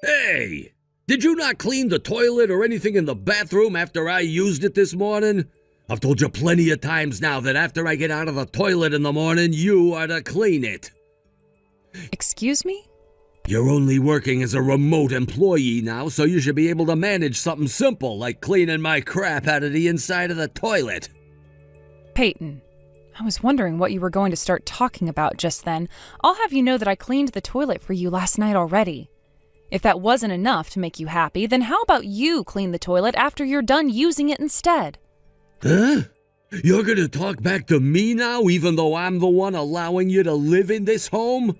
Hey! Did you not clean the toilet or anything in the bathroom after I used it this morning? I've told you plenty of times now that after I get out of the toilet in the morning, you are to clean it. Excuse me? You're only working as a remote employee now, so you should be able to manage something simple like cleaning my crap out of the inside of the toilet. Payton, I was wondering what you were going to start talking about just then. I'll have you know that I cleaned the toilet for you last night already. If that wasn't enough to make you happy, then how about you clean the toilet after you're done using it instead? Huh? You're gonna talk back to me now, even though I'm the one allowing you to live in this home?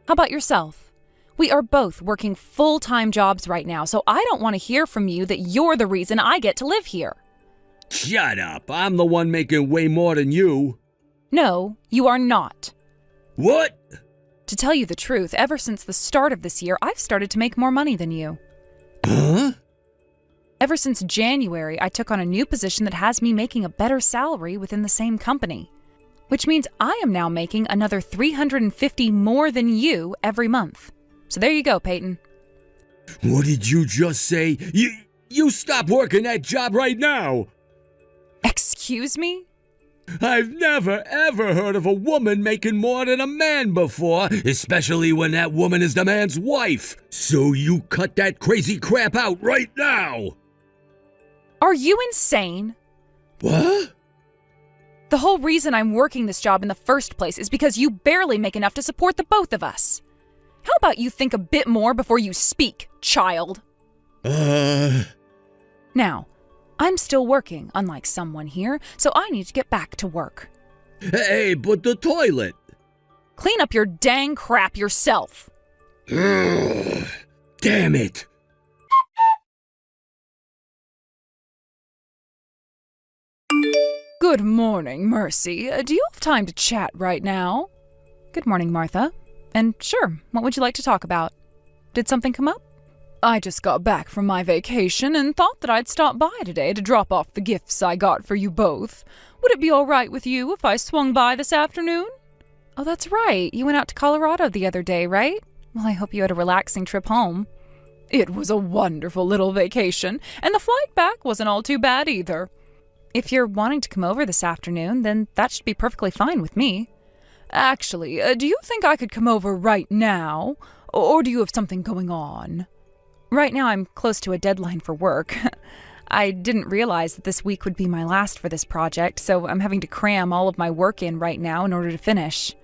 How about yourself? We are both working full-time jobs right now, so I don't want to hear from you that you're the reason I get to live here. Shut up. I'm the one making way more than you. No, you are not. What? To tell you the truth, ever since the start of this year, I've started to make more money than you. Huh? Ever since January, I took on a new position that has me making a better salary within the same company, which means I am now making another $350 more than you every month. So there you go, Payton. What did you just say? You stop working that job right now! Excuse me? I've never ever heard of a woman making more than a man before, especially when that woman is the man's wife. So you cut that crazy crap out right now! Are you insane? What? The whole reason I'm working this job in the first place is because you barely make enough to support the both of us. How about you think a bit more before you speak, child? Now, I'm still working, unlike someone here, so I need to get back to work. Hey, but the toilet! Clean up your dang crap yourself. Damn it! Good morning, Mercy. Do you have time to chat right now? Good morning, Martha. And sure, what would you like to talk about? Did something come up? I just got back from my vacation and thought that I'd stop by today to drop off the gifts I got for you both. Would it be all right with you if I swung by this afternoon? Oh, that's right. You went out to Colorado the other day, right? Well, I hope you had a relaxing trip home. It was a wonderful little vacation, and the flight back wasn't all too bad either. If you're wanting to come over this afternoon, then that should be perfectly fine with me. Actually, do you think I could come over right now? Or do you have something going on? Right now I'm close to a deadline for work. I didn't realize that this week would be my last for this project, so I'm having to cram all of my work in right now in order to finish.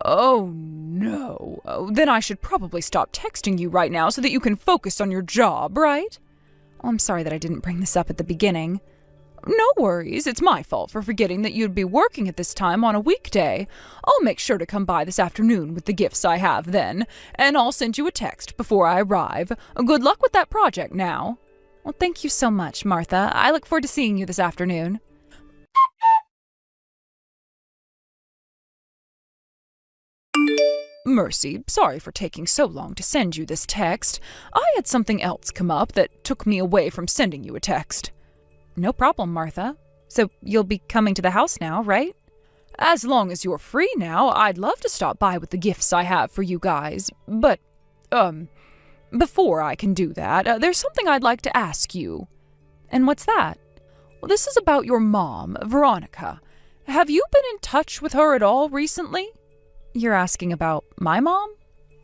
Oh no. Then I should probably stop texting you right now so that you can focus on your job, right? Oh, I'm sorry that I didn't bring this up at the beginning. No worries, it's my fault for forgetting that you'd be working at this time on a weekday. I'll make sure to come by this afternoon with the gifts I have then, and I'll send you a text before I arrive. Good luck with that project now. Well, thank you so much, Martha. I look forward to seeing you this afternoon. Mercy, sorry for taking so long to send you this text. I had something else come up that took me away from sending you a text. No problem, Martha. So you'll be coming to the house now, right? As long as you're free now, I'd love to stop by with the gifts I have for you guys. But, before I can do that, there's something I'd like to ask you. And what's that? Well, this is about your mom, Veronica. Have you been in touch with her at all recently? You're asking about my mom?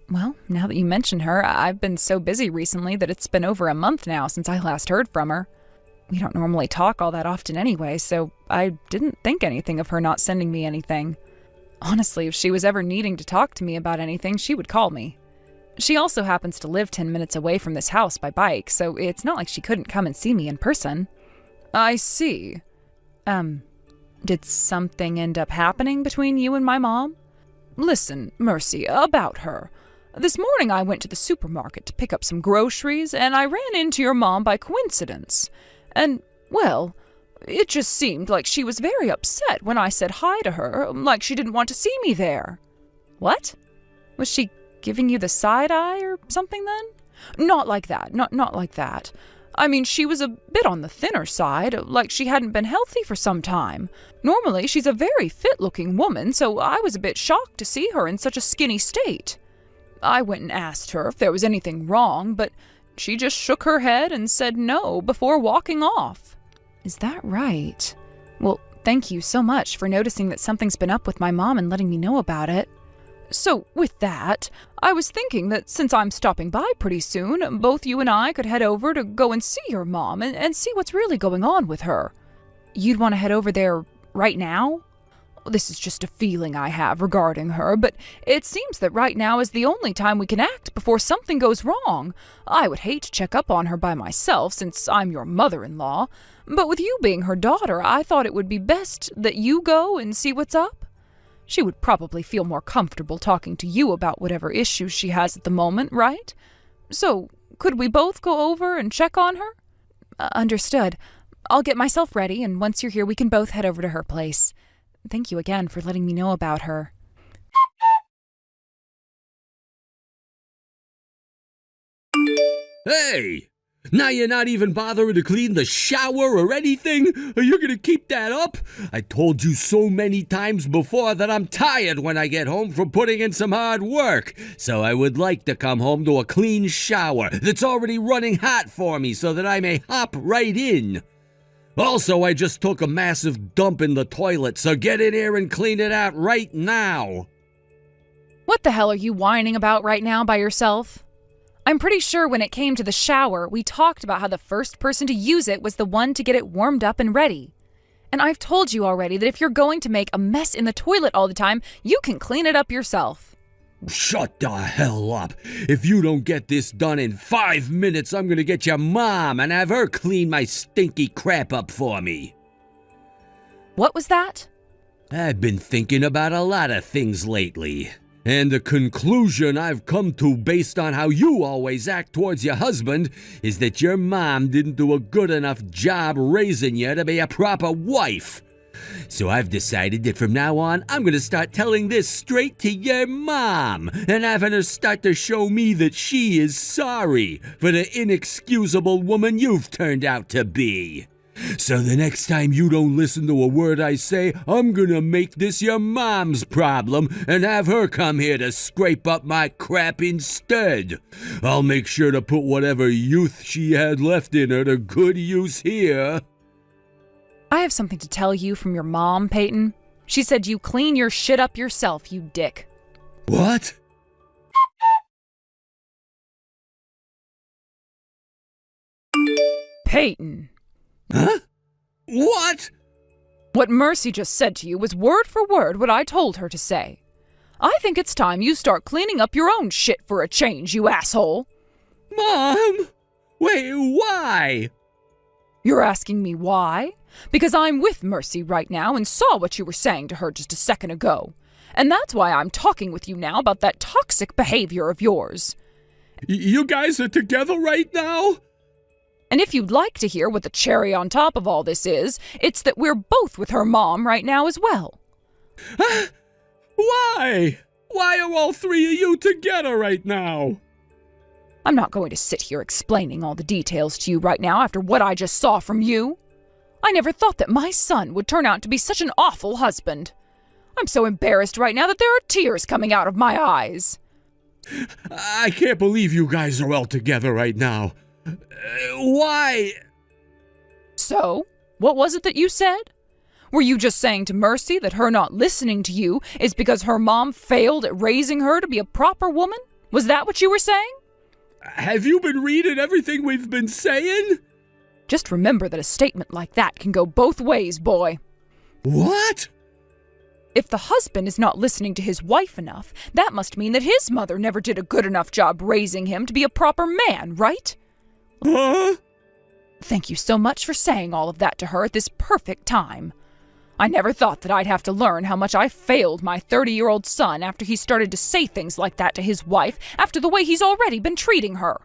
Well, now that you mention her, I've been so busy recently that it's been over a month now since I last heard from her. We don't normally talk all that often anyway, so I didn't think anything of her not sending me anything. Honestly, if she was ever needing to talk to me about anything, she would call me. She also happens to live 10 minutes away from this house by bike, so it's not like she couldn't come and see me in person. I see. Did something end up happening between you and my mom? Listen, Mercy, about her. This morning I went to the supermarket to pick up some groceries, and I ran into your mom by coincidence. And, well, it just seemed like she was very upset when I said hi to her, like she didn't want to see me there. What? Was she giving you the side eye or something then? Not like that, not like that. I mean, she was a bit on the thinner side, like she hadn't been healthy for some time. Normally, she's a very fit-looking woman, so I was a bit shocked to see her in such a skinny state. I went and asked her if there was anything wrong, but she just shook her head and said no before walking off. Is that right? Well, thank you so much for noticing that something's been up with my mom and letting me know about it. So, with that, I was thinking that since I'm stopping by pretty soon, both you and I could head over to go and see your mom and see what's really going on with her. You'd want to head over there right now? This is just a feeling I have regarding her, but it seems that right now is the only time we can act before something goes wrong. I would hate to check up on her by myself since I'm your mother-in-law, but with you being her daughter, I thought it would be best that you go and see what's up. She would probably feel more comfortable talking to you about whatever issues she has at the moment, right? So, could we both go over and check on her? Understood. I'll get myself ready, and once you're here, we can both head over to her place. Thank you again for letting me know about her. Hey! Now you're not even bothering to clean the shower or anything? Are you gonna keep that up? I told you so many times before that I'm tired when I get home from putting in some hard work. So I would like to come home to a clean shower that's already running hot for me so that I may hop right in. Also, I just took a massive dump in the toilet, so get in here and clean it out right now. What the hell are you whining about right now by yourself? I'm pretty sure when it came to the shower, we talked about how the first person to use it was the one to get it warmed up and ready. And I've told you already that if you're going to make a mess in the toilet all the time, you can clean it up yourself. Shut the hell up. If you don't get this done in 5 minutes, I'm gonna get your mom and have her clean my stinky crap up for me. What was that? I've been thinking about a lot of things lately. And the conclusion I've come to based on how you always act towards your husband is that your mom didn't do a good enough job raising you to be a proper wife. So I've decided that from now on, I'm going to start telling this straight to your mom and having her start to show me that she is sorry for the inexcusable woman you've turned out to be. So the next time you don't listen to a word I say, I'm gonna make this your mom's problem and have her come here to scrape up my crap instead. I'll make sure to put whatever youth she had left in her to good use here. I have something to tell you from your mom, Payton. She said you clean your shit up yourself, you dick. What? Payton. Huh? What? What Mercy just said to you was word for word what I told her to say. I think it's time you start cleaning up your own shit for a change, you asshole. Mom? Wait, why? You're asking me why? Because I'm with Mercy right now and saw what you were saying to her just a second ago. And that's why I'm talking with you now about that toxic behavior of yours. You guys are together right now? And if you'd like to hear what the cherry on top of all this is, it's that we're both with her mom right now as well. Why? Why are all three of you together right now? I'm not going to sit here explaining all the details to you right now after what I just saw from you. I never thought that my son would turn out to be such an awful husband. I'm so embarrassed right now that there are tears coming out of my eyes. I can't believe you guys are all together right now. Why? So, what was it that you said? Were you just saying to Mercy that her not listening to you is because her mom failed at raising her to be a proper woman? Was that what you were saying? Have you been reading everything we've been saying? Just remember that a statement like that can go both ways, boy. What? If the husband is not listening to his wife enough, that must mean that his mother never did a good enough job raising him to be a proper man, right? Huh? Thank you so much for saying all of that to her at this perfect time. I never thought that I'd have to learn how much I failed my 30-year-old son after he started to say things like that to his wife after the way he's already been treating her.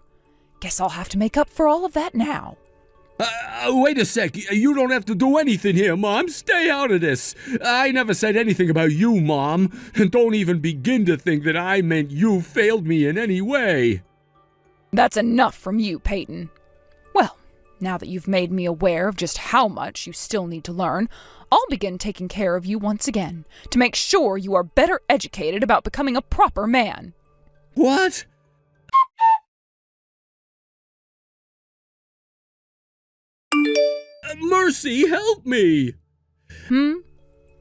Guess I'll have to make up for all of that now. Wait a sec. You don't have to do anything here, Mom. Stay out of this. I never said anything about you, Mom. And don't even begin to think that I meant you failed me in any way. That's enough from you, Payton. Well, now that you've made me aware of just how much you still need to learn, I'll begin taking care of you once again, to make sure you are better educated about becoming a proper man. What? Mercy, help me!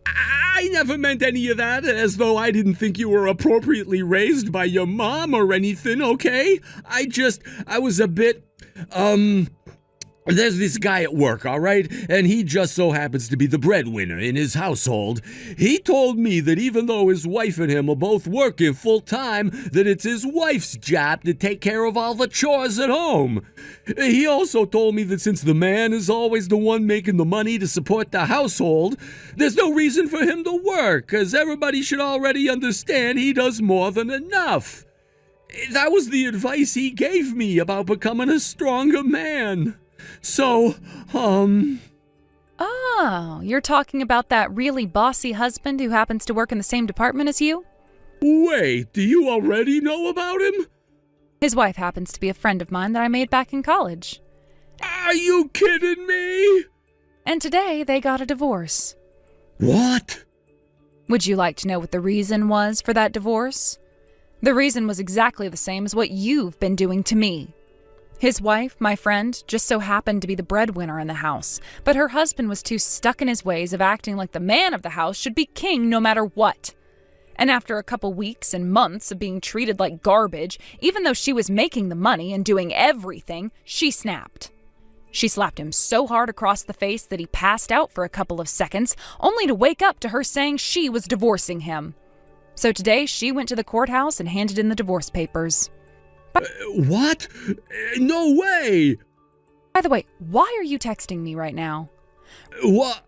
I never meant any of that, as though I didn't think you were appropriately raised by your mom or anything, okay? I was a bit, there's this guy at work, all right? And he just so happens to be the breadwinner in his household. He told me that even though his wife and him are both working full time, that it's his wife's job to take care of all the chores at home. He also told me that since the man is always the one making the money to support the household, there's no reason for him to work, because everybody should already understand he does more than enough. That was the advice he gave me about becoming a stronger man. So, Oh, you're talking about that really bossy husband who happens to work in the same department as you? Wait, do you already know about him? His wife happens to be a friend of mine that I made back in college. Are you kidding me? And today they got a divorce. What? Would you like to know what the reason was for that divorce? The reason was exactly the same as what you've been doing to me. His wife, my friend, just so happened to be the breadwinner in the house, but her husband was too stuck in his ways of acting like the man of the house should be king no matter what. And after a couple weeks and months of being treated like garbage, even though she was making the money and doing everything, she snapped. She slapped him so hard across the face that he passed out for a couple of seconds, only to wake up to her saying she was divorcing him. So today she went to the courthouse and handed in the divorce papers. What? No way! By the way, why are you texting me right now? What?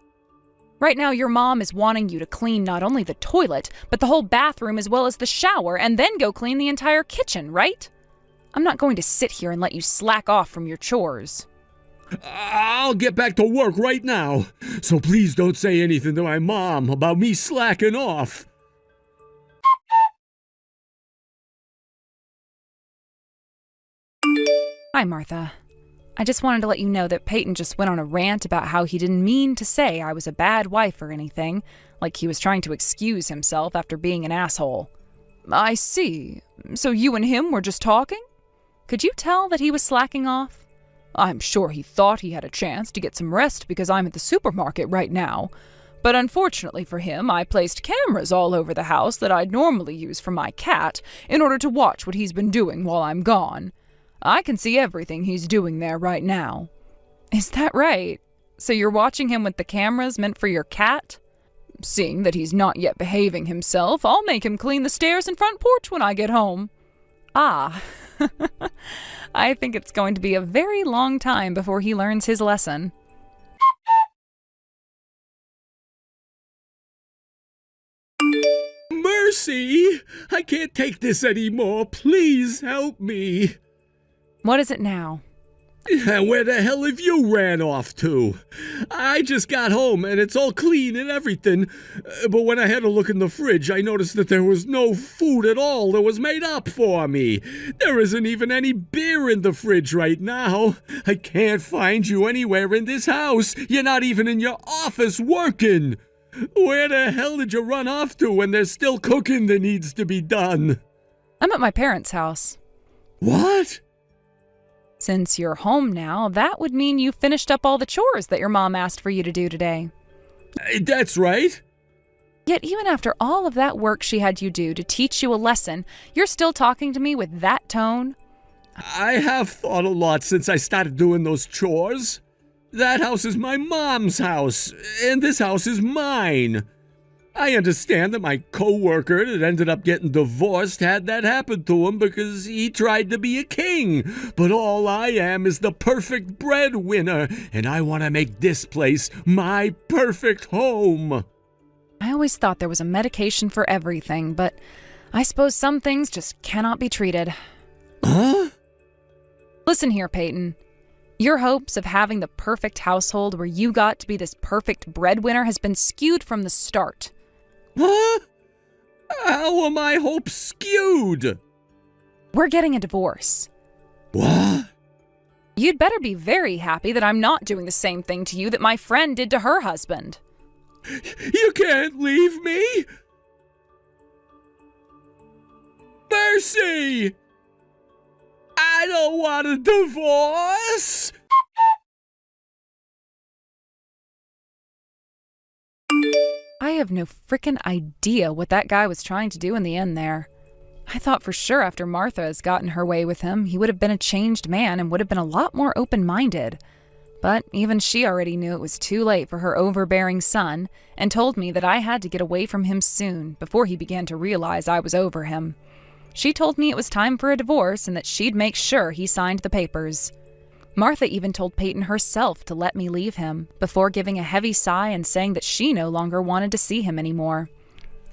Right now, your mom is wanting you to clean not only the toilet, but the whole bathroom as well as the shower, and then go clean the entire kitchen, right? I'm not going to sit here and let you slack off from your chores. I'll get back to work right now, so please don't say anything to my mom about me slacking off. Hi, Martha. I just wanted to let you know that Payton just went on a rant about how he didn't mean to say I was a bad wife or anything, like he was trying to excuse himself after being an asshole. I see. So you and him were just talking? Could you tell that he was slacking off? I'm sure he thought he had a chance to get some rest because I'm at the supermarket right now. But unfortunately for him, I placed cameras all over the house that I'd normally use for my cat in order to watch what he's been doing while I'm gone. I can see everything he's doing there right now. Is that right? So you're watching him with the cameras meant for your cat? Seeing that he's not yet behaving himself, I'll make him clean the stairs and front porch when I get home. Ah, I think it's going to be a very long time before he learns his lesson. Mercy! I can't take this anymore. Please help me. What is it now? Where the hell have you ran off to? I just got home and it's all clean and everything, but when I had a look in the fridge, I noticed that there was no food at all that was made up for me. There isn't even any beer in the fridge right now. I can't find you anywhere in this house. You're not even in your office working. Where the hell did you run off to when there's still cooking that needs to be done? I'm at my parents' house. What? Since you're home now, that would mean you finished up all the chores that your mom asked for you to do today. That's right. Yet even after all of that work she had you do to teach you a lesson, you're still talking to me with that tone? I have thought a lot since I started doing those chores. That house is my mom's house, and this house is mine. I understand that my co-worker that ended up getting divorced had that happen to him because he tried to be a king. But all I am is the perfect breadwinner, and I want to make this place my perfect home. I always thought there was a medication for everything, but I suppose some things just cannot be treated. Huh? Listen here, Payton. Your hopes of having the perfect household where you got to be this perfect breadwinner has been skewed from the start. Huh? How are my hopes skewed? We're getting a divorce. What? You'd better be very happy that I'm not doing the same thing to you that my friend did to her husband. You can't leave me! mercy! I don't want a divorce! I have no frickin' idea what that guy was trying to do in the end there. I thought for sure after Martha has gotten her way with him, he would have been a changed man and would have been a lot more open-minded. But even she already knew it was too late for her overbearing son and told me that I had to get away from him soon before he began to realize I was over him. She told me it was time for a divorce and that she'd make sure he signed the papers. Martha even told Payton herself to let me leave him, before giving a heavy sigh and saying that she no longer wanted to see him anymore.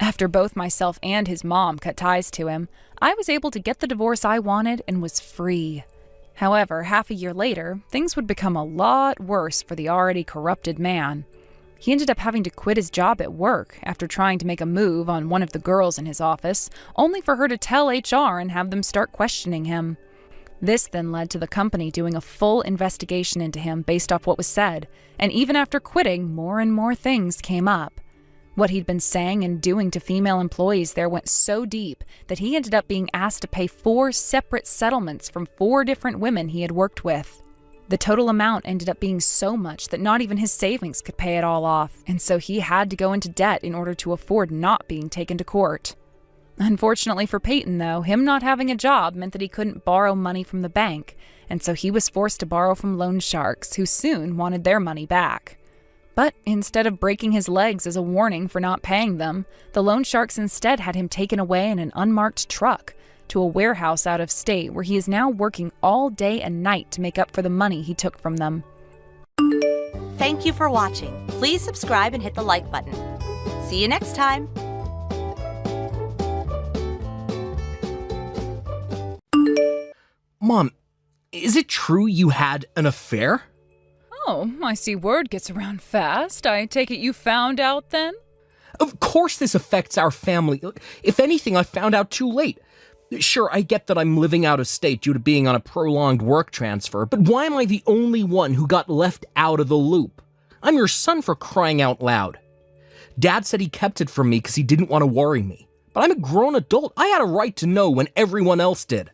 After both myself and his mom cut ties to him, I was able to get the divorce I wanted and was free. However, half a year later, things would become a lot worse for the already corrupted man. He ended up having to quit his job at work after trying to make a move on one of the girls in his office, only for her to tell HR and have them start questioning him. This then led to the company doing a full investigation into him based off what was said, and even after quitting, more and more things came up. What he'd been saying and doing to female employees there went so deep that he ended up being asked to pay 4 separate settlements from 4 different women he had worked with. The total amount ended up being so much that not even his savings could pay it all off, and so he had to go into debt in order to afford not being taken to court. Unfortunately for Payton, though, him not having a job meant that he couldn't borrow money from the bank, and so he was forced to borrow from loan sharks, who soon wanted their money back. But instead of breaking his legs as a warning for not paying them, the loan sharks instead had him taken away in an unmarked truck to a warehouse out of state where he is now working all day and night to make up for the money he took from them. Thank you for watching. Please subscribe and hit the like button. See you next time. Mom, is it true you had an affair? Oh, I see word gets around fast. I take it you found out then? Of course this affects our family. If anything, I found out too late. Sure, I get that I'm living out of state due to being on a prolonged work transfer, but why am I the only one who got left out of the loop? I'm your son, for crying out loud. Dad said he kept it from me because he didn't want to worry me. But I'm a grown adult. I had a right to know when everyone else did.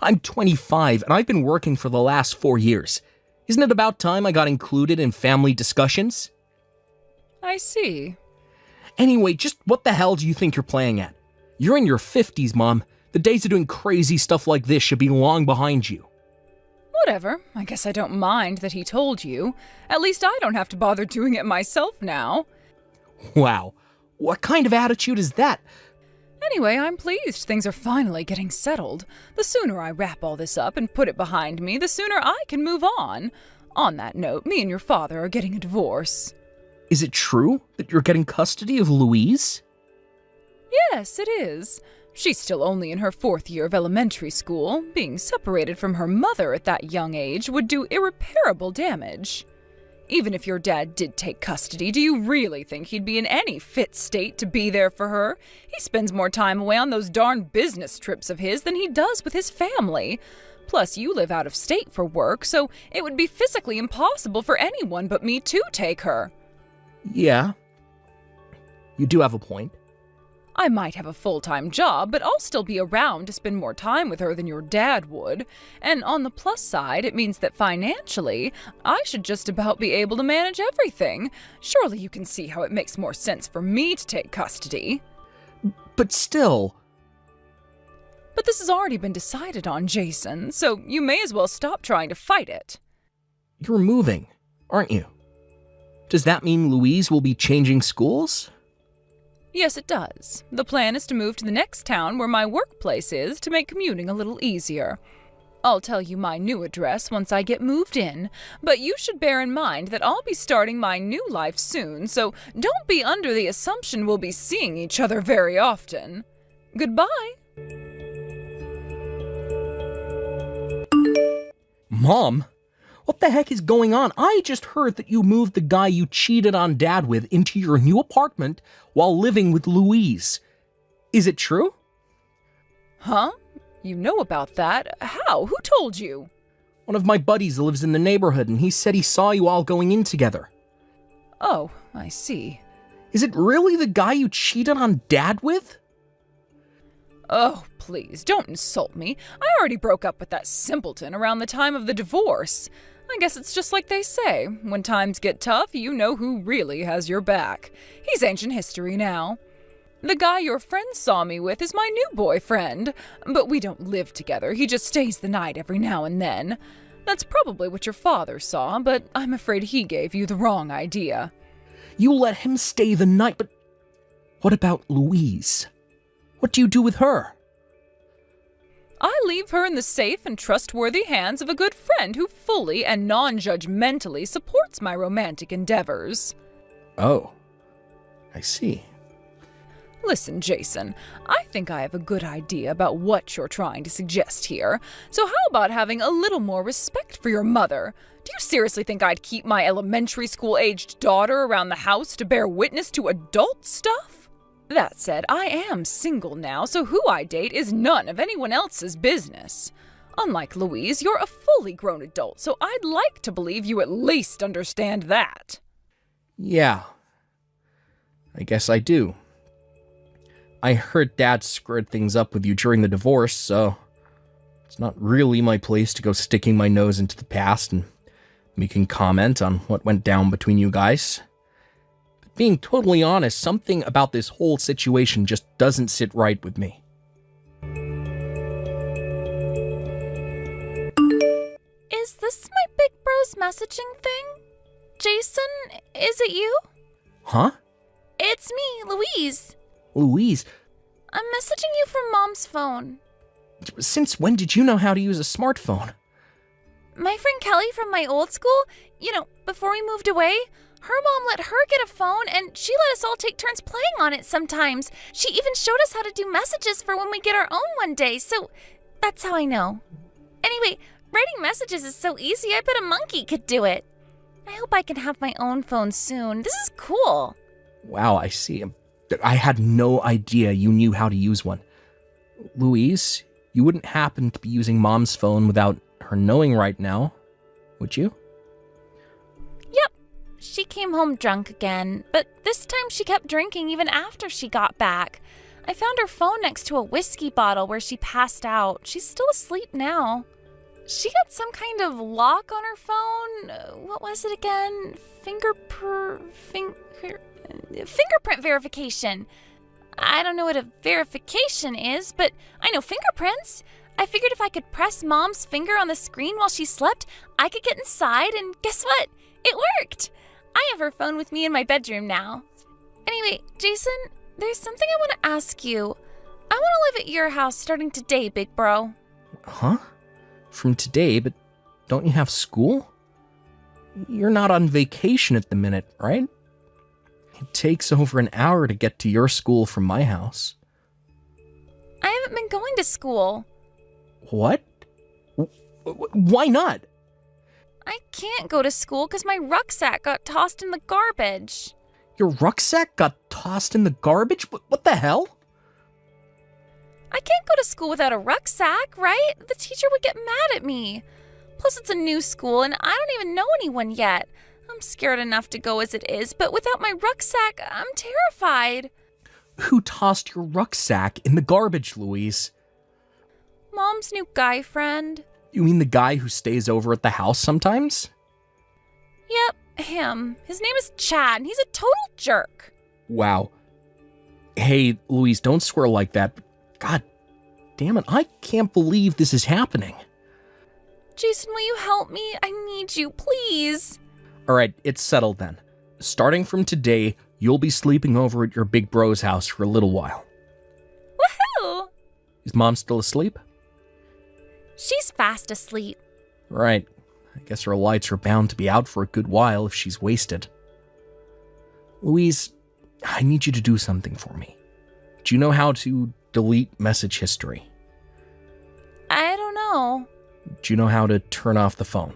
I'm 25 and I've been working for the last 4 years. Isn't it about time I got included in family discussions? I see. Anyway, just what the hell do you think you're playing at? You're in your 50s, Mom. The days of doing crazy stuff like this should be long behind you. Whatever. I guess I don't mind that he told you. At least I don't have to bother doing it myself now. Wow. What kind of attitude is that? Anyway, I'm pleased things are finally getting settled. The sooner I wrap all this up and put it behind me, the sooner I can move on. On that note, me and your father are getting a divorce. Is it true that you're getting custody of Louise? Yes, it is. She's still only in her 4th year of elementary school. Being separated from her mother at that young age would do irreparable damage. Even if your dad did take custody, do you really think he'd be in any fit state to be there for her? He spends more time away on those darn business trips of his than he does with his family. Plus, you live out of state for work, so it would be physically impossible for anyone but me to take her. Yeah. You do have a point. I might have a full-time job, but I'll still be around to spend more time with her than your dad would. And on the plus side, it means that financially, I should just about be able to manage everything. Surely you can see how it makes more sense for me to take custody. But still... But this has already been decided on, Jason, so you may as well stop trying to fight it. You're moving, aren't you? Does that mean Louise will be changing schools? Yes, it does. The plan is to move to the next town where my workplace is to make commuting a little easier. I'll tell you my new address once I get moved in, but you should bear in mind that I'll be starting my new life soon, so don't be under the assumption we'll be seeing each other very often. Goodbye. Mom? What the heck is going on? I just heard that you moved the guy you cheated on Dad with into your new apartment while living with Louise. Is it true? Huh? You know about that? How? Who told you? One of my buddies lives in the neighborhood and he said he saw you all going in together. Oh, I see. Is it really the guy you cheated on Dad with? Oh, please, don't insult me. I already broke up with that simpleton around the time of the divorce. I guess it's just like they say. When times get tough, you know who really has your back. He's ancient history now. The guy your friend saw me with is my new boyfriend, but we don't live together. He just stays the night every now and then. That's probably what your father saw, but I'm afraid he gave you the wrong idea. You let him stay the night, but what about Louise? What do you do with her? I leave her in the safe and trustworthy hands of a good friend who fully and non-judgmentally supports my romantic endeavors. Oh, I see. Listen, Jason, I think I have a good idea about what you're trying to suggest here. So how about having a little more respect for your mother? Do you seriously think I'd keep my elementary school-aged daughter around the house to bear witness to adult stuff? That said, I am single now, so who I date is none of anyone else's business. Unlike Louise, you're a fully grown adult, so I'd like to believe you at least understand that. Yeah, I guess I do. I heard Dad screwed things up with you during the divorce, so it's not really my place to go sticking my nose into the past and making comment on what went down between you guys. But being totally honest, something about this whole situation just doesn't sit right with me. Is this my big bro's messaging thing? Jason, is it you? Huh? It's me, Louise. Louise, I'm messaging you from Mom's phone. since when did you know how to use a smartphone? My friend Kelly from my old school, before we moved away, her mom let her get a phone and she let us all take turns playing on it sometimes. She even showed us how to do messages for when we get our own one day, so that's how I know. Anyway, writing messages is so easy, I bet a monkey could do it. I hope I can have my own phone soon. This is cool. Wow, I see. I had no idea you knew how to use one. Louise, you wouldn't happen to be using Mom's phone without her knowing right now, would you? Yep. She came home drunk again, but this time she kept drinking even after she got back. I found her phone next to a whiskey bottle where she passed out. She's still asleep now. She got some kind of lock on her phone. What was it again? Fingerprint verification. I don't know what a verification is, but I know fingerprints. I figured if I could press Mom's finger on the screen while she slept, I could get inside, and guess what? It worked! I have her phone with me in my bedroom now. Anyway, Jason, there's something I want to ask you. I want to live at your house starting today, big bro. Huh? From today, but don't you have school? You're not on vacation at the minute, right? It takes over an hour to get to your school from my house. I haven't been going to school. What? Why not? I can't go to school because my rucksack got tossed in the garbage. Your rucksack got tossed in the garbage? What the hell? I can't go to school without a rucksack, right? The teacher would get mad at me. Plus, it's a new school and I don't even know anyone yet. I'm scared enough to go as it is, but without my rucksack, I'm terrified. Who tossed your rucksack in the garbage, Louise? Mom's new guy friend. You mean the guy who stays over at the house sometimes? Yep, him. His name is Chad, and he's a total jerk. Wow. Hey, Louise, don't swear like that. God damn it, I can't believe this is happening. Jason, will you help me? I need you, please. Alright, it's settled then. Starting from today, you'll be sleeping over at your big bro's house for a little while. Woohoo! Is Mom still asleep? She's fast asleep. Right. I guess her lights are bound to be out for a good while if she's wasted. Louise, I need you to do something for me. Do you know how to delete message history? I don't know. Do you know how to turn off the phone?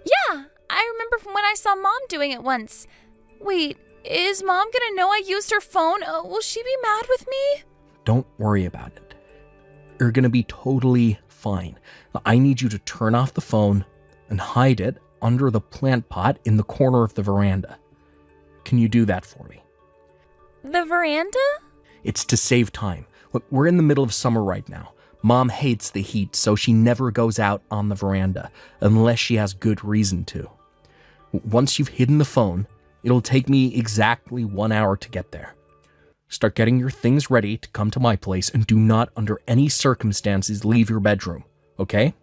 Yeah, I remember from when I saw Mom doing it once. Wait, is Mom gonna know I used her phone? Will she be mad with me? Don't worry about it. You're gonna be totally fine. I need you to turn off the phone and hide it under the plant pot in the corner of the veranda. Can you do that for me? The veranda? It's to save time. Look, we're in the middle of summer right now. Mom hates the heat, so she never goes out on the veranda unless she has good reason to. Once you've hidden the phone, it'll take me exactly 1 hour to get there. Start getting your things ready to come to my place, and do not under any circumstances leave your bedroom, okay?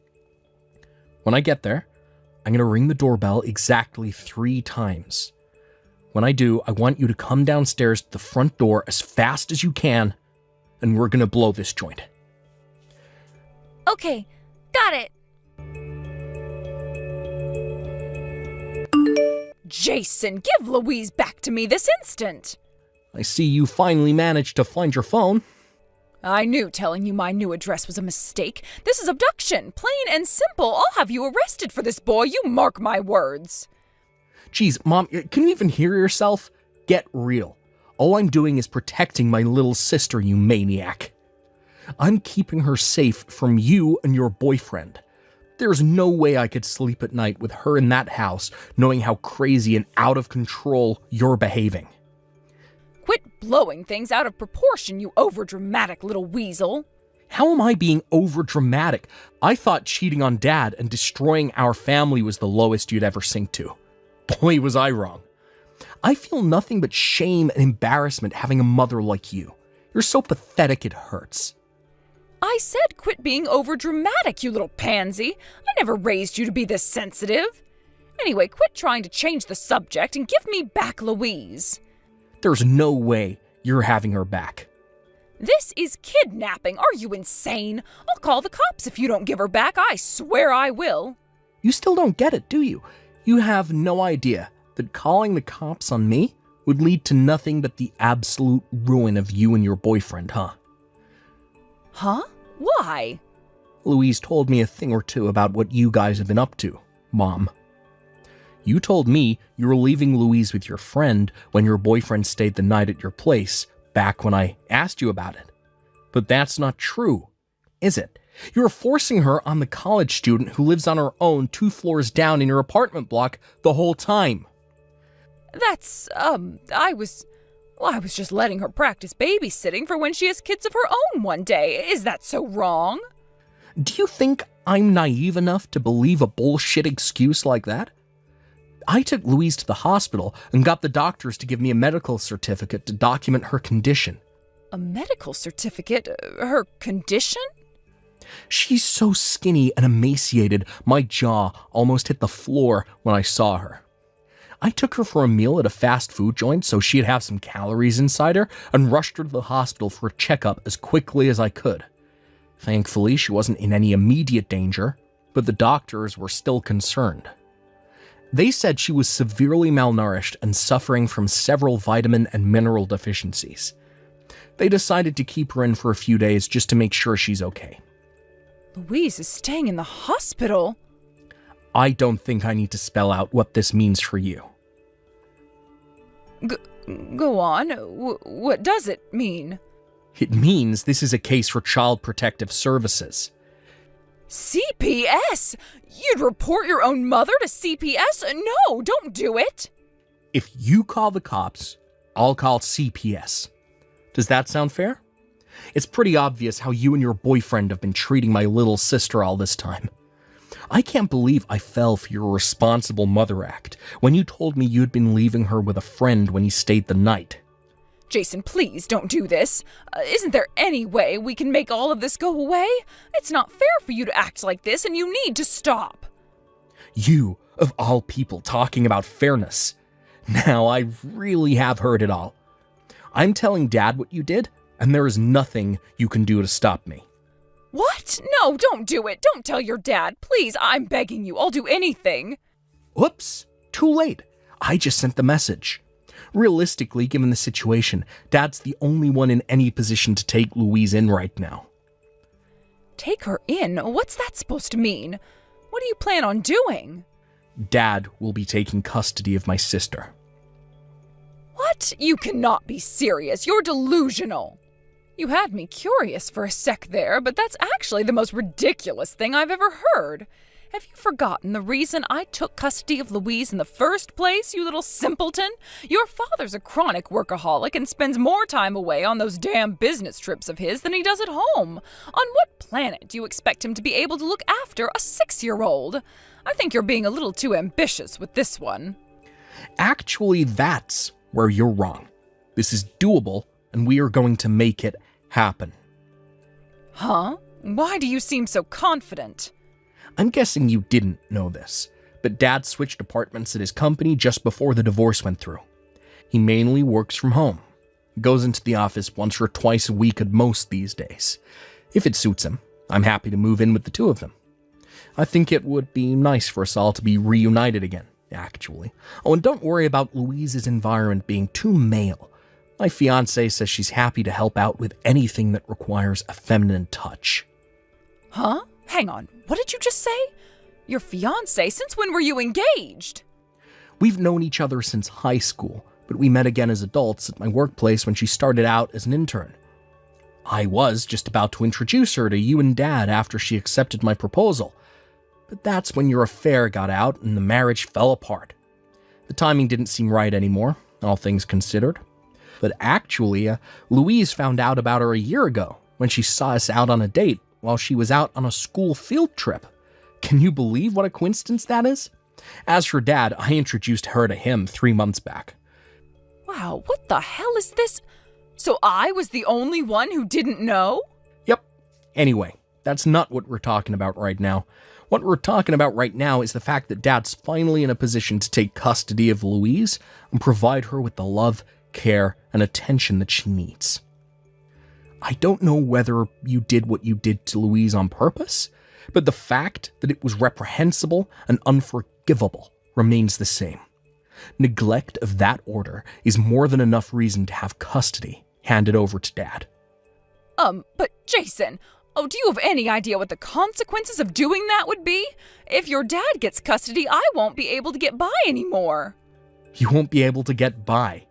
When I get there, I'm going to ring the doorbell exactly 3 times. When I do, I want you to come downstairs to the front door as fast as you can, and we're going to blow this joint. Okay, got it. Jason, give Louise back to me this instant. I see you finally managed to find your phone. I knew telling you my new address was a mistake. This is abduction, plain and simple. I'll have you arrested for this, boy. You mark my words. Geez, Mom, can you even hear yourself? Get real. All I'm doing is protecting my little sister, you maniac. I'm keeping her safe from you and your boyfriend. There's no way I could sleep at night with her in that house, knowing how crazy and out of control you're behaving. Quit blowing things out of proportion, you overdramatic little weasel. How am I being overdramatic? I thought cheating on Dad and destroying our family was the lowest you'd ever sink to. Boy, was I wrong. I feel nothing but shame and embarrassment having a mother like you. You're so pathetic it hurts. I said quit being overdramatic, you little pansy. I never raised you to be this sensitive. Anyway, quit trying to change the subject and give me back Louise. There's no way you're having her back. This is kidnapping. Are you insane? I'll call the cops if you don't give her back. I swear I will. You still don't get it, do you? You have no idea that calling the cops on me would lead to nothing but the absolute ruin of you and your boyfriend, huh? Huh? Why? Louise told me a thing or two about what you guys have been up to, Mom. You told me you were leaving Louise with your friend when your boyfriend stayed the night at your place, back when I asked you about it. But that's not true, is it? You're forcing her on the college student who lives on her own 2 floors down in your apartment block the whole time. That's, I was just letting her practice babysitting for when she has kids of her own one day. Is that so wrong? Do you think I'm naive enough to believe a bullshit excuse like that? I took Louise to the hospital and got the doctors to give me a medical certificate to document her condition. A medical certificate? Her condition? She's so skinny and emaciated, my jaw almost hit the floor when I saw her. I took her for a meal at a fast food joint so she'd have some calories inside her and rushed her to the hospital for a checkup as quickly as I could. Thankfully, she wasn't in any immediate danger, but the doctors were still concerned. They said she was severely malnourished and suffering from several vitamin and mineral deficiencies. They decided to keep her in for a few days just to make sure she's okay. Louise is staying in the hospital? I don't think I need to spell out what this means for you. Go on. What does it mean? It means this is a case for Child Protective Services. CPS? You'd report your own mother to CPS? No, don't do it. If you call the cops, I'll call CPS. Does that sound fair? It's pretty obvious how you and your boyfriend have been treating my little sister all this time. I can't believe I fell for your responsible mother act when you told me you'd been leaving her with a friend when he stayed the night. Jason, please don't do this. Isn't there any way we can make all of this go away? It's not fair for you to act like this, and you need to stop. You, of all people, talking about fairness. Now I really have heard it all. I'm telling Dad what you did, and there is nothing you can do to stop me. What? No, don't do it. Don't tell your dad. Please, I'm begging you. I'll do anything. Oops, too late. I just sent the message. Realistically, given the situation, Dad's the only one in any position to take Louise in right now. Take her in? What's that supposed to mean? What do you plan on doing? Dad will be taking custody of my sister. What? You cannot be serious. You're delusional. You had me curious for a sec there, but that's actually the most ridiculous thing I've ever heard. Have you forgotten the reason I took custody of Louise in the first place, you little simpleton? Your father's a chronic workaholic and spends more time away on those damn business trips of his than he does at home. On what planet do you expect him to be able to look after a 6-year-old? I think you're being a little too ambitious with this one. Actually, that's where you're wrong. This is doable, and we are going to make it happen. Huh? Why do you seem so confident? I'm guessing you didn't know this, but Dad switched departments at his company just before the divorce went through. He mainly works from home. Goes into the office once or twice a week at most these days. If it suits him, I'm happy to move in with the two of them. I think it would be nice for us all to be reunited again, actually. Oh, and don't worry about Louise's environment being too male. My fiancée says she's happy to help out with anything that requires a feminine touch. Huh? Hang on, what did you just say? Your fiancé? Since when were you engaged? We've known each other since high school, but we met again as adults at my workplace when she started out as an intern. I was just about to introduce her to you and Dad after she accepted my proposal, but that's when your affair got out and the marriage fell apart. The timing didn't seem right anymore, all things considered. But actually, Louise found out about her a year ago when she saw us out on a date while she was out on a school field trip. Can you believe what a coincidence that is? As for Dad, I introduced her to him 3 months back. Wow, what the hell is this? So I was the only one who didn't know? Yep. Anyway, that's not what we're talking about right now. What we're talking about right now is the fact that Dad's finally in a position to take custody of Louise and provide her with the love, care, and attention that she needs. I don't know whether you did what you did to Louise on purpose, but the fact that it was reprehensible and unforgivable remains the same. Neglect of that order is more than enough reason to have custody handed over to Dad. But Jason, do you have any idea what the consequences of doing that would be? If your dad gets custody, I won't be able to get by anymore. You won't be able to get by.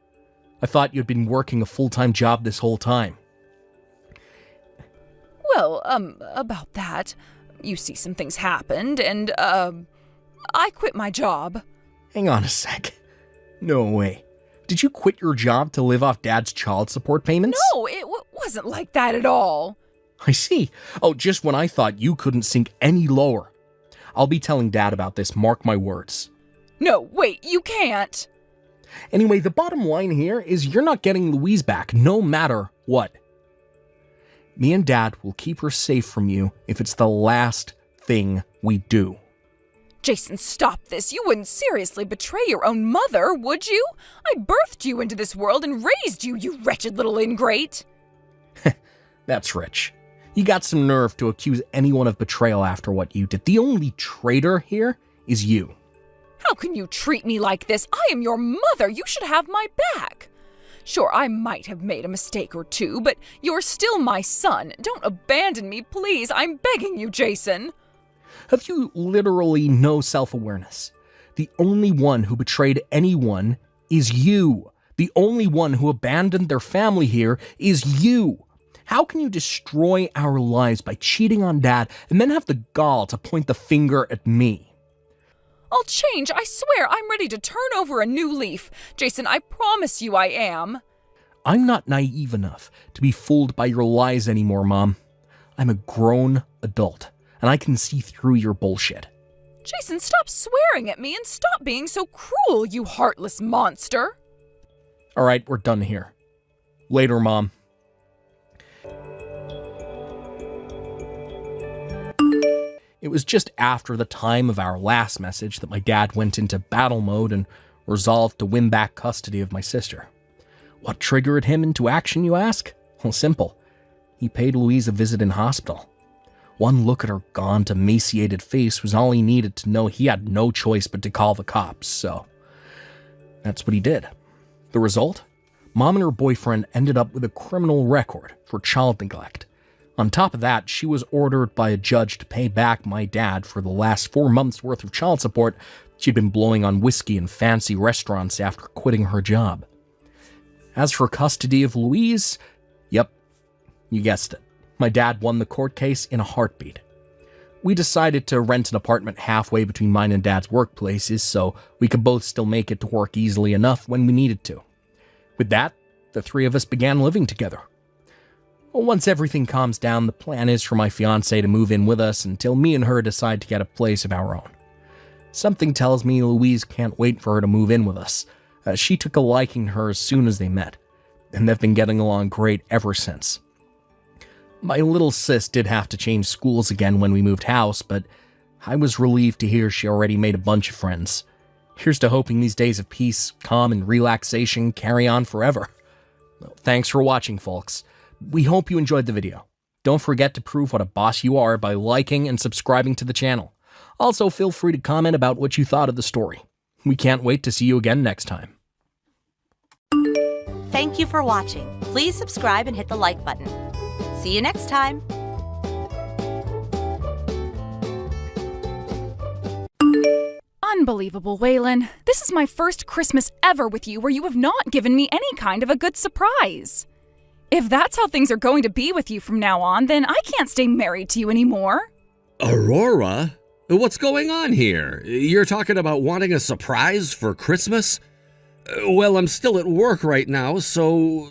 I thought you'd been working a full-time job this whole time. Well, about that, you see, some things happened, and, I quit my job. Hang on a sec. No way. Did you quit your job to live off Dad's child support payments? No, it wasn't like that at all. I see. Oh, just when I thought you couldn't sink any lower. I'll be telling Dad about this, mark my words. No, wait, you can't. Anyway, the bottom line here is you're not getting Louise back, no matter what. Me and Dad will keep her safe from you if it's the last thing we do. Jason, stop this. You wouldn't seriously betray your own mother, would you? I birthed you into this world and raised you, you wretched little ingrate. That's rich. You got some nerve to accuse anyone of betrayal after what you did. The only traitor here is you. How can you treat me like this? I am your mother. You should have my back. Sure, I might have made a mistake or two, but you're still my son. Don't abandon me, please. I'm begging you, Jason. Have you literally no self-awareness? The only one who betrayed anyone is you. The only one who abandoned their family here is you. How can you destroy our lives by cheating on Dad and then have the gall to point the finger at me? I'll change, I swear. I'm ready to turn over a new leaf. Jason, I promise you I am. I'm not naive enough to be fooled by your lies anymore, Mom. I'm a grown adult, and I can see through your bullshit. Jason, stop swearing at me and stop being so cruel, you heartless monster. All right, we're done here. Later, Mom. It was just after the time of our last message that my dad went into battle mode and resolved to win back custody of my sister. What triggered him into action, you ask? Well, simple. He paid Louise a visit in hospital. One look at her gaunt, emaciated face was all he needed to know he had no choice but to call the cops, so that's what he did. The result? Mom and her boyfriend ended up with a criminal record for child neglect. On top of that, she was ordered by a judge to pay back my dad for the last 4 months' worth of child support she'd been blowing on whiskey in fancy restaurants after quitting her job. As for custody of Louise, yep, you guessed it. My dad won the court case in a heartbeat. We decided to rent an apartment halfway between mine and Dad's workplaces so we could both still make it to work easily enough when we needed to. With that, the three of us began living together. Once everything calms down, the plan is for my fiancée to move in with us until me and her decide to get a place of our own. Something tells me Louise can't wait for her to move in with us. She took a liking to her as soon as they met, and they've been getting along great ever since. My little sis did have to change schools again when we moved house, but I was relieved to hear she already made a bunch of friends. Here's to hoping these days of peace, calm, and relaxation carry on forever. Well, thanks for watching, folks. We hope you enjoyed the video. Don't forget to prove what a boss you are by liking and subscribing to the channel. Also, feel free to comment about what you thought of the story. We can't wait to see you again next time. Thank you for watching. Please subscribe and hit the like button. See you next time. Unbelievable, Waylon. This is my first Christmas ever with you where you have not given me any kind of a good surprise. If that's how things are going to be with you from now on, then I can't stay married to you anymore. Aurora? What's going on here? You're talking about wanting a surprise for Christmas? Well, I'm still at work right now, so...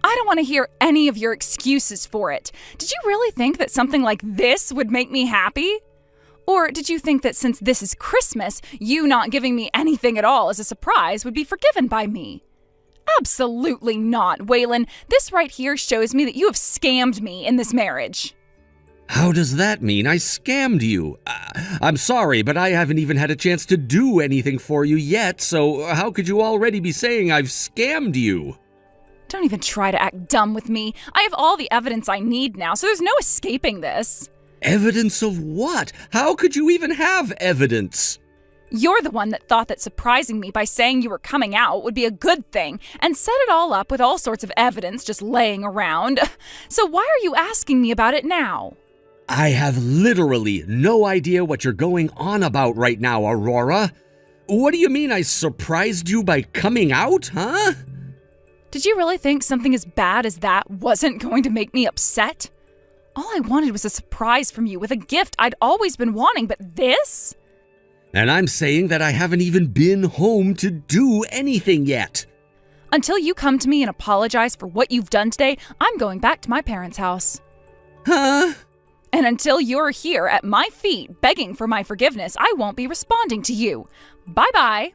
I don't want to hear any of your excuses for it. Did you really think that something like this would make me happy? Or did you think that since this is Christmas, you not giving me anything at all as a surprise would be forgiven by me? Absolutely not, Waylon. This right here shows me that you have scammed me in this marriage. How does that mean I scammed you? I'm sorry, but I haven't even had a chance to do anything for you yet, so how could you already be saying I've scammed you? Don't even try to act dumb with me. I have all the evidence I need now, so there's no escaping this. Evidence of what? How could you even have evidence? You're the one that thought that surprising me by saying you were coming out would be a good thing and set it all up with all sorts of evidence just laying around. So why are you asking me about it now? I have literally no idea what you're going on about right now, Aurora. What do you mean I surprised you by coming out, huh? Did you really think something as bad as that wasn't going to make me upset? All I wanted was a surprise from you with a gift I'd always been wanting, but this? And I'm saying that I haven't even been home to do anything yet. Until you come to me and apologize for what you've done today, I'm going back to my parents' house. Huh? And until you're here at my feet begging for my forgiveness, I won't be responding to you. Bye-bye.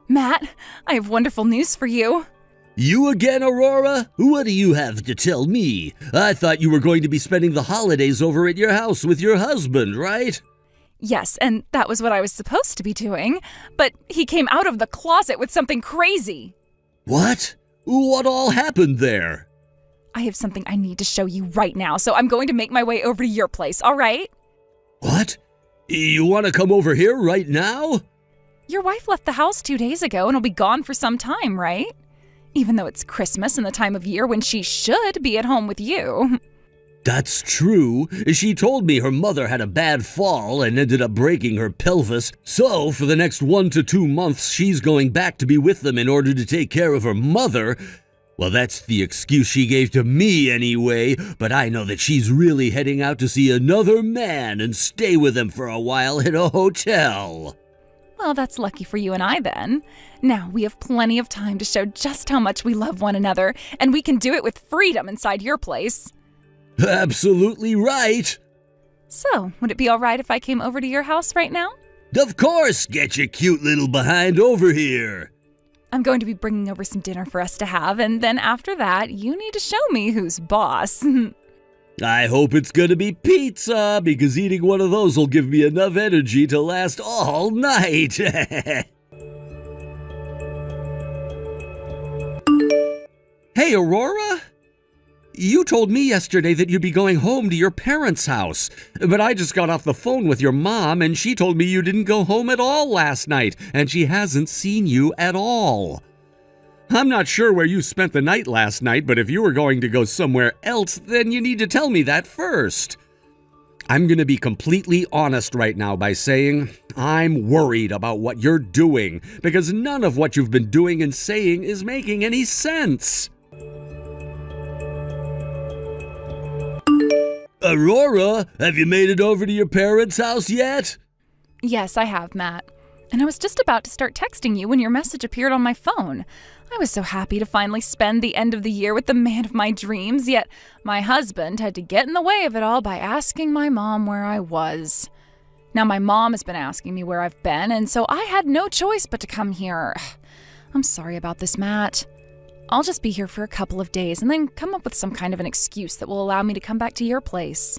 Matt, I have wonderful news for you. You again, Aurora? What do you have to tell me? I thought you were going to be spending the holidays over at your house with your husband, right? Yes, and that was what I was supposed to be doing, but he came out of the closet with something crazy. What? What all happened there? I have something I need to show you right now, so I'm going to make my way over to your place, all right? What? You want to come over here right now? Your wife left the house 2 days ago and will be gone for some time, right? Even though it's Christmas and the time of year when she should be at home with you. That's true. She told me her mother had a bad fall and ended up breaking her pelvis. So, for the next 1 to 2 months, she's going back to be with them in order to take care of her mother. Well, that's the excuse she gave to me anyway, but I know that she's really heading out to see another man and stay with him for a while in a hotel. Well, that's lucky for you and I then. Now we have plenty of time to show just how much we love one another, and we can do it with freedom inside your place. Absolutely right. So, would it be all right if I came over to your house right now? Of course, get your cute little behind over here. I'm going to be bringing over some dinner for us to have, and then after that, you need to show me who's boss. I hope it's gonna be pizza, because eating one of those will give me enough energy to last all night. Hey, Aurora? You told me yesterday that you'd be going home to your parents' house, but I just got off the phone with your mom, and she told me you didn't go home at all last night, and she hasn't seen you at all. I'm not sure where you spent the night last night, but if you were going to go somewhere else, then you need to tell me that first. I'm going to be completely honest right now by saying I'm worried about what you're doing, because none of what you've been doing and saying is making any sense. Aurora, have you made it over to your parents' house yet? Yes, I have, Matt. And I was just about to start texting you when your message appeared on my phone. I was so happy to finally spend the end of the year with the man of my dreams, yet my husband had to get in the way of it all by asking my mom where I was. Now my mom has been asking me where I've been, and so I had no choice but to come here. I'm sorry about this, Matt. I'll just be here for a couple of days and then come up with some kind of an excuse that will allow me to come back to your place.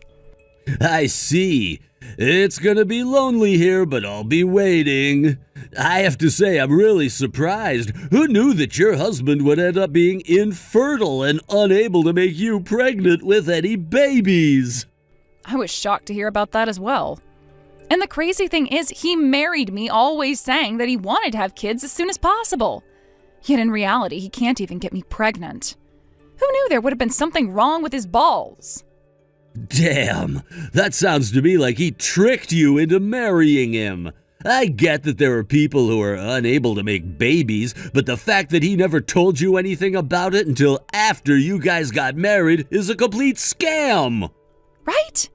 I see. It's gonna be lonely here, but I'll be waiting. I have to say, I'm really surprised. Who knew that your husband would end up being infertile and unable to make you pregnant with any babies? I was shocked to hear about that as well. And the crazy thing is, he married me always saying that he wanted to have kids as soon as possible. Yet in reality, he can't even get me pregnant. Who knew there would have been something wrong with his balls? Damn, that sounds to me like he tricked you into marrying him. I get that there are people who are unable to make babies, but the fact that he never told you anything about it until after you guys got married is a complete scam. Right?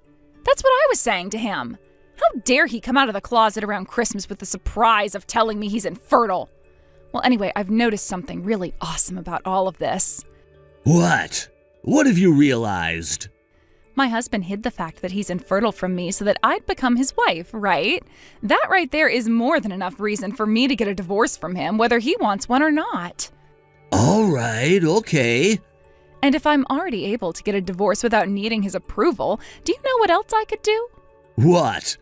That's what I was saying to him. How dare he come out of the closet around Christmas with the surprise of telling me he's infertile? Well, anyway, I've noticed something really awesome about all of this. What? What have you realized? My husband hid the fact that he's infertile from me so that I'd become his wife, right? That right there is more than enough reason for me to get a divorce from him, whether he wants one or not. All right, okay. And if I'm already able to get a divorce without needing his approval, do you know what else I could do? What?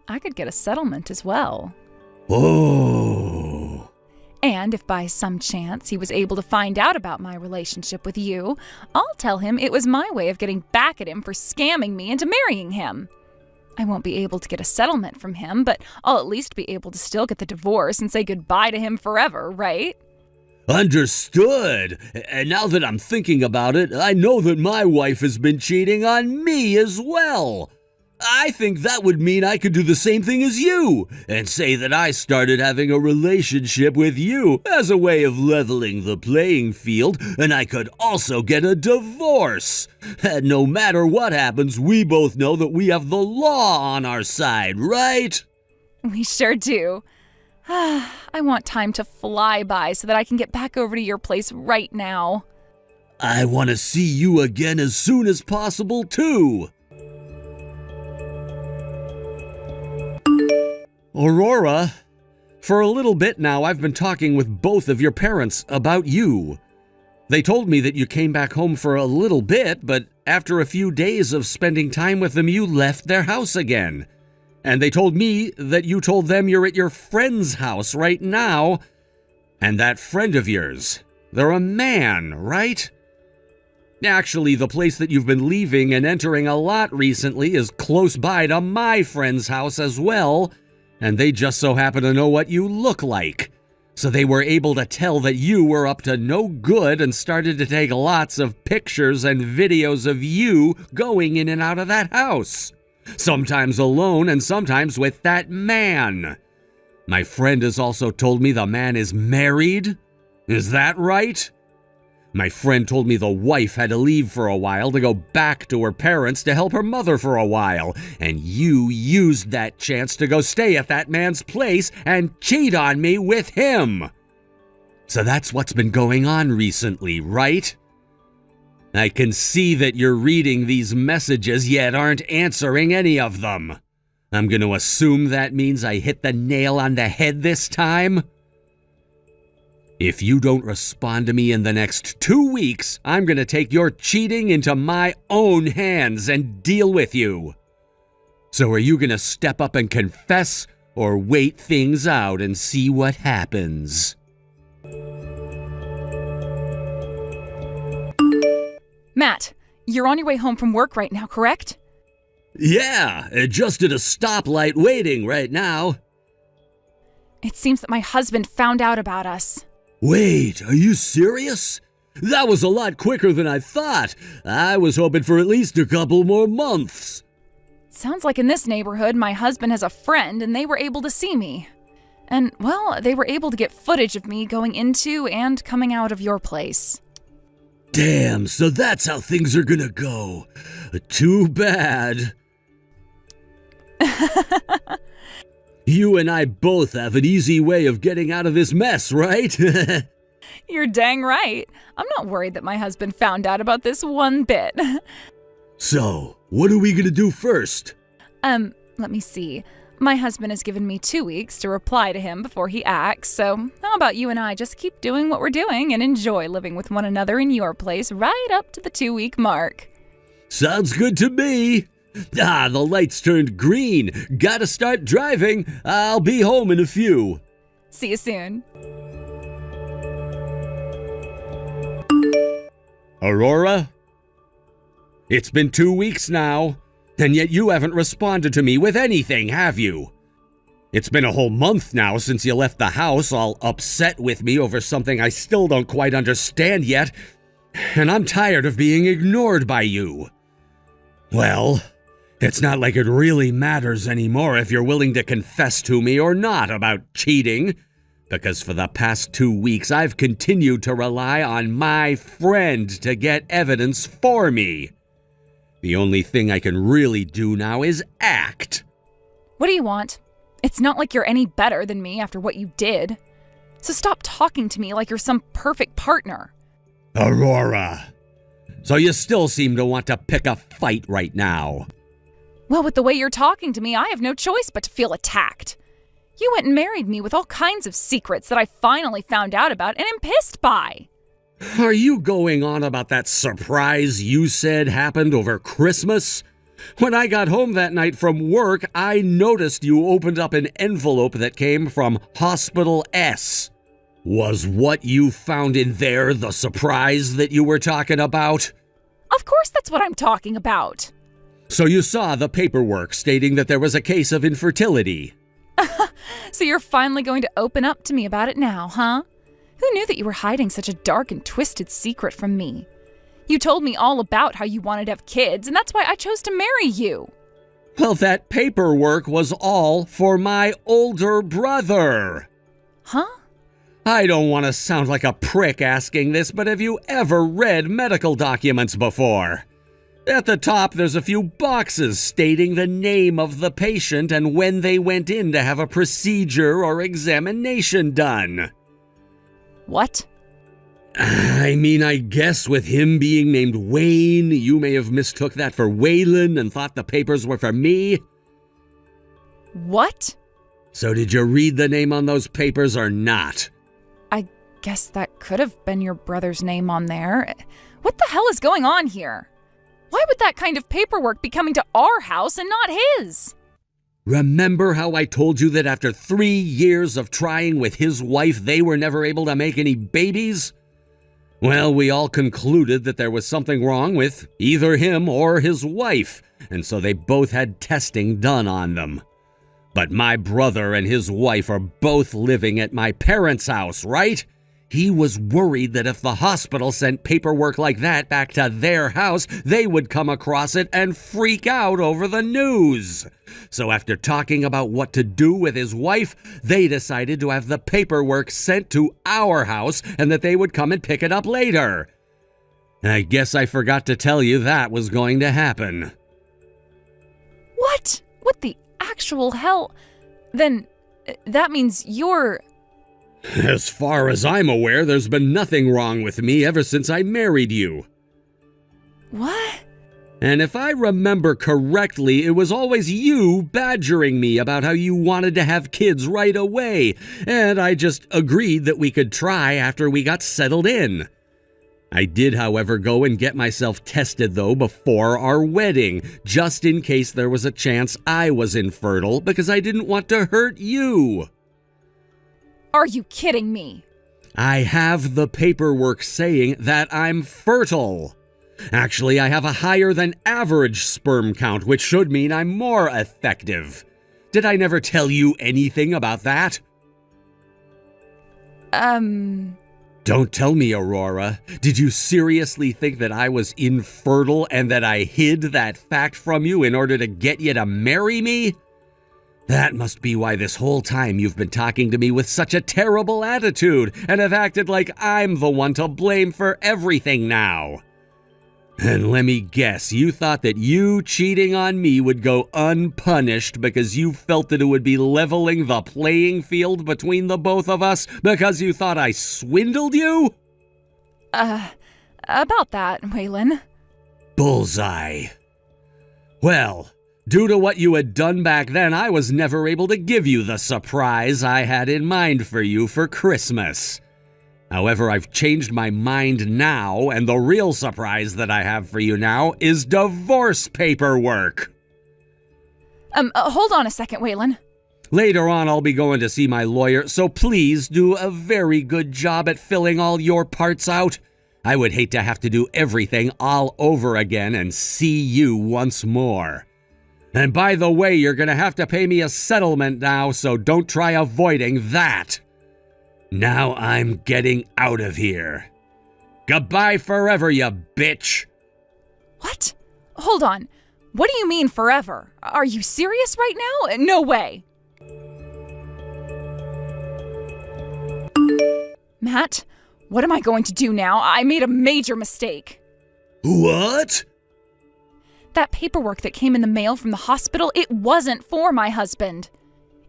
I could get a settlement as well. Oh. And if by some chance he was able to find out about my relationship with you, I'll tell him it was my way of getting back at him for scamming me into marrying him. I won't be able to get a settlement from him, but I'll at least be able to still get the divorce and say goodbye to him forever, right? Understood. And now that I'm thinking about it, I know that my wife has been cheating on me as well. I think that would mean I could do the same thing as you and say that I started having a relationship with you as a way of leveling the playing field, and I could also get a divorce. And no matter what happens, we both know that we have the law on our side, right? We sure do. I want time to fly by so that I can get back over to your place right now. I want to see you again as soon as possible, too. Aurora, for a little bit now, I've been talking with both of your parents about you. They told me that you came back home for a little bit, but after a few days of spending time with them, you left their house again. And they told me that you told them you're at your friend's house right now. And that friend of yours, they're a man, right? Actually, the place that you've been leaving and entering a lot recently is close by to my friend's house as well. And they just so happen to know what you look like. So they were able to tell that you were up to no good and started to take lots of pictures and videos of you going in and out of that house. Sometimes alone and sometimes with that man. My friend has also told me the man is married. Is that right? My friend told me the wife had to leave for a while to go back to her parents to help her mother for a while, and you used that chance to go stay at that man's place and cheat on me with him. So that's what's been going on recently, right? I can see that you're reading these messages yet aren't answering any of them. I'm going to assume that means I hit the nail on the head this time. If you don't respond to me in the next 2 weeks, I'm going to take your cheating into my own hands and deal with you. So are you going to step up and confess or wait things out and see what happens? Matt, you're on your way home from work right now, correct? Yeah, just at a stoplight waiting right now. It seems that my husband found out about us. Wait, are you serious? That was a lot quicker than I thought. I was hoping for at least a couple more months. Sounds like in this neighborhood, my husband has a friend and they were able to see me. And, well, they were able to get footage of me going into and coming out of your place. Damn, so that's how things are gonna go. too bad. You and I both have an easy way of getting out of this mess, right? You're dang right. I'm not worried that my husband found out about this one bit. So, what are we gonna do first? Let me see. My husband has given me 2 weeks to reply to him before he acts, so how about you and I just keep doing what we're doing and enjoy living with one another in your place right up to the 2-week mark? Sounds good to me. Ah, the lights turned green. Gotta start driving. I'll be home in a few. See you soon. Aurora? It's been 2 weeks now, and yet you haven't responded to me with anything, have you? It's been a whole month now since you left the house, all upset with me over something I still don't quite understand yet, and I'm tired of being ignored by you. Well, it's not like it really matters anymore if you're willing to confess to me or not about cheating, because for the past 2 weeks I've continued to rely on my friend to get evidence for me. The only thing I can really do now is act. What do you want? It's not like you're any better than me after what you did. So stop talking to me like you're some perfect partner. Aurora, so you still seem to want to pick a fight right now. Well, with the way you're talking to me, I have no choice but to feel attacked. You went and married me with all kinds of secrets that I finally found out about and am pissed by. Are you going on about that surprise you said happened over Christmas? When I got home that night from work, I noticed you opened up an envelope that came from Hospital S. Was what you found in there the surprise that you were talking about? Of course that's what I'm talking about. So you saw the paperwork stating that there was a case of infertility. So you're finally going to open up to me about it now, huh? Who knew that you were hiding such a dark and twisted secret from me? You told me all about how you wanted to have kids, and that's why I chose to marry you. Well, that paperwork was all for my older brother. Huh? I don't want to sound like a prick asking this, but have you ever read medical documents before? At the top, there's a few boxes stating the name of the patient and when they went in to have a procedure or examination done. What? I mean, I guess with him being named Wayne, you may have mistook that for Waylon and thought the papers were for me. What? So did you read the name on those papers or not? I guess that could have been your brother's name on there. What the hell is going on here? Why would that kind of paperwork be coming to our house and not his? Remember how I told you that after 3 years of trying with his wife, they were never able to make any babies? Well, we all concluded that there was something wrong with either him or his wife, and so they both had testing done on them. But my brother and his wife are both living at my parents' house, right? He was worried that if the hospital sent paperwork like that back to their house, they would come across it and freak out over the news. So after talking about what to do with his wife, they decided to have the paperwork sent to our house and that they would come and pick it up later. I guess I forgot to tell you that was going to happen. What? What the actual hell? Then that means you're... As far as I'm aware, there's been nothing wrong with me ever since I married you. What? And if I remember correctly, it was always you badgering me about how you wanted to have kids right away, and I just agreed that we could try after we got settled in. I did, however, go and get myself tested, though, before our wedding, just in case there was a chance I was infertile, because I didn't want to hurt you. Are you kidding me? I have the paperwork saying that I'm fertile. Actually, I have a higher than average sperm count, which should mean I'm more effective. Did I never tell you anything about that? Don't tell me, Aurora. Did you seriously think that I was infertile and that I hid that fact from you in order to get you to marry me? That must be why this whole time you've been talking to me with such a terrible attitude and have acted like I'm the one to blame for everything now. And let me guess, you thought that you cheating on me would go unpunished because you felt that it would be leveling the playing field between the both of us because you thought I swindled you? About that, Waylon. Bullseye. Well, due to what you had done back then, I was never able to give you the surprise I had in mind for you for Christmas. However, I've changed my mind now, and the real surprise that I have for you now is divorce paperwork. Hold on a second, Waylon. Later on, I'll be going to see my lawyer, so please do a very good job at filling all your parts out. I would hate to have to do everything all over again and see you once more. And by the way, you're going to have to pay me a settlement now, so don't try avoiding that. Now I'm getting out of here. Goodbye forever, you bitch. What? Hold on. What do you mean forever? Are you serious right now? No way. Matt, what am I going to do now? I made a major mistake. What? That paperwork that came in the mail from the hospital, it wasn't for my husband.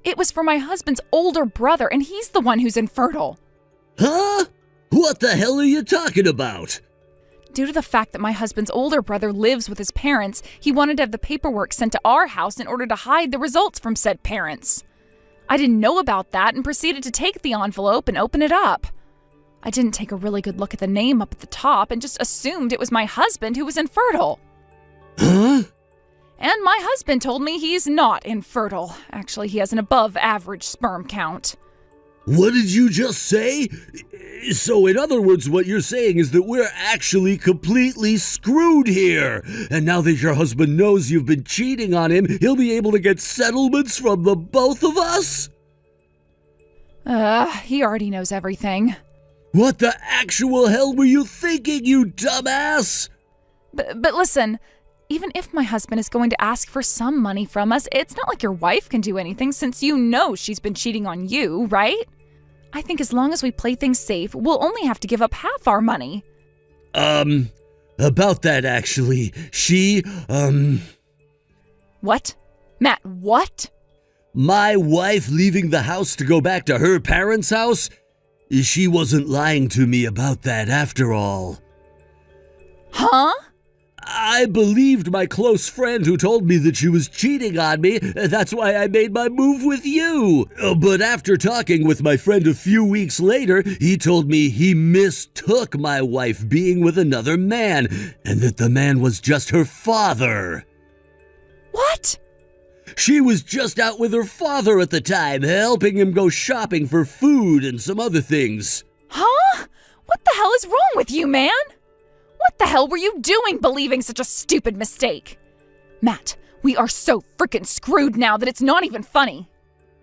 It was for my husband's older brother, and he's the one who's infertile. Huh? What the hell are you talking about? Due to the fact that my husband's older brother lives with his parents, he wanted to have the paperwork sent to our house in order to hide the results from said parents. I didn't know about that and proceeded to take the envelope and open it up. I didn't take a really good look at the name up at the top and just assumed it was my husband who was infertile. Huh? And my husband told me he's not infertile. Actually, he has an above-average sperm count. What did you just say? So in other words, what you're saying is that we're actually completely screwed here. And now that your husband knows you've been cheating on him, he'll be able to get settlements from the both of us? He already knows everything. What the actual hell were you thinking, you dumbass? But listen, even if my husband is going to ask for some money from us, it's not like your wife can do anything since you know she's been cheating on you, right? I think as long as we play things safe, we'll only have to give up half our money. About that actually, What? Matt, what? My wife leaving the house to go back to her parents' house? She wasn't lying to me about that after all. Huh? I believed my close friend who told me that she was cheating on me. That's why I made my move with you. But after talking with my friend a few weeks later, he told me he mistook my wife being with another man, and that the man was just her father. What? She was just out with her father at the time, helping him go shopping for food and some other things. Huh? What the hell is wrong with you, man? What the hell were you doing believing such a stupid mistake? Matt, we are so freaking screwed now that it's not even funny.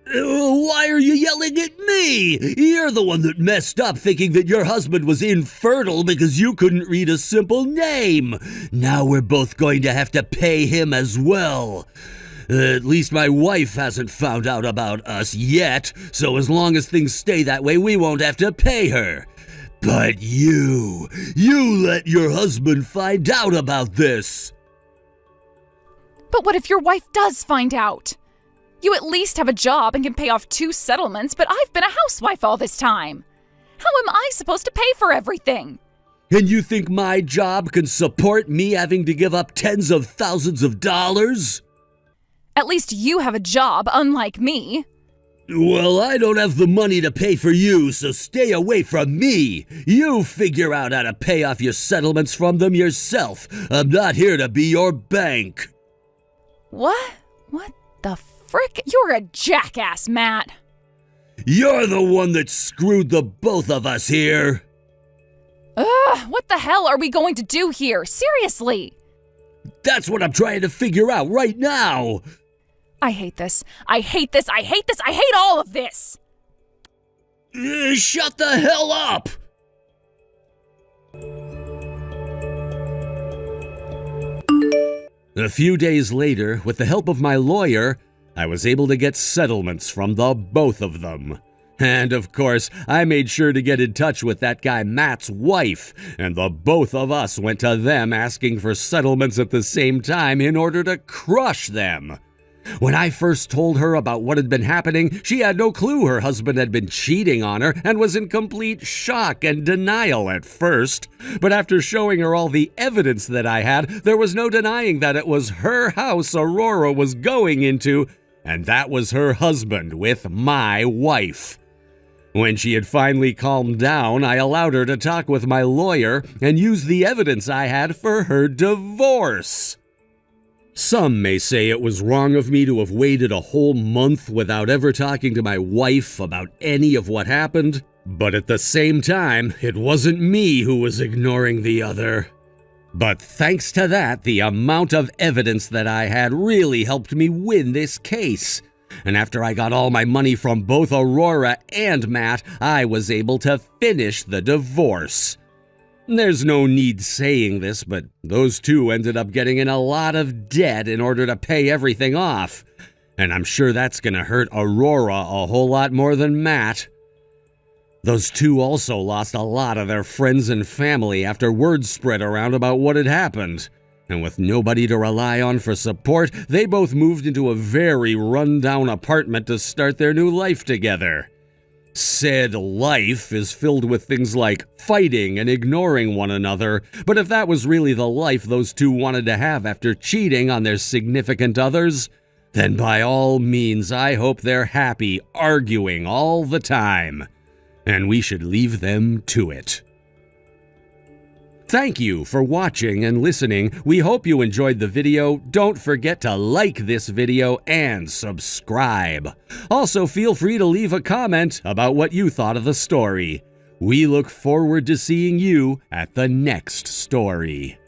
Why are you yelling at me? You're the one that messed up thinking that your husband was infertile because you couldn't read a simple name. Now we're both going to have to pay him as well. At least my wife hasn't found out about us yet, so as long as things stay that way, we won't have to pay her. But you let your husband find out about this. But what if your wife does find out? You at least have a job and can pay off 2 settlements, but I've been a housewife all this time. How am I supposed to pay for everything? And you think my job can support me having to give up tens of thousands of dollars? At least you have a job, unlike me. Well, I don't have the money to pay for you, so stay away from me. You figure out how to pay off your settlements from them yourself. I'm not here to be your bank. What? What the frick? You're a jackass, Matt. You're the one that screwed the both of us here. What the hell are we going to do here? Seriously. That's what I'm trying to figure out right now. I hate this. I hate this. I hate this. I hate all of this. Shut the hell up! A few days later, with the help of my lawyer, I was able to get settlements from the both of them. And of course, I made sure to get in touch with that guy Matt's wife, and the both of us went to them asking for settlements at the same time in order to crush them. When I first told her about what had been happening, she had no clue her husband had been cheating on her and was in complete shock and denial at first. But after showing her all the evidence that I had, there was no denying that it was her house Aurora was going into, and that was her husband with my wife. When she had finally calmed down, I allowed her to talk with my lawyer and use the evidence I had for her divorce. Some may say it was wrong of me to have waited a whole month without ever talking to my wife about any of what happened, but at the same time, it wasn't me who was ignoring the other. But thanks to that, the amount of evidence that I had really helped me win this case. And after I got all my money from both Aurora and Matt, I was able to finish the divorce. There's no need saying this, but those two ended up getting in a lot of debt in order to pay everything off. And I'm sure that's gonna hurt Aurora a whole lot more than Matt. Those two also lost a lot of their friends and family after word spread around about what had happened. And with nobody to rely on for support, they both moved into a very run-down apartment to start their new life together. Said life is filled with things like fighting and ignoring one another, but if that was really the life those two wanted to have after cheating on their significant others, then by all means I hope they're happy arguing all the time. And we should leave them to it. Thank you for watching and listening. We hope you enjoyed the video. Don't forget to like this video and subscribe. Also, feel free to leave a comment about what you thought of the story. We look forward to seeing you at the next story.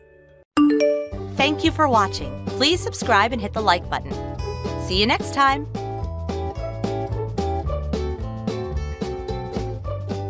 Thank you for watching. Please subscribe and hit the like button. See you next time.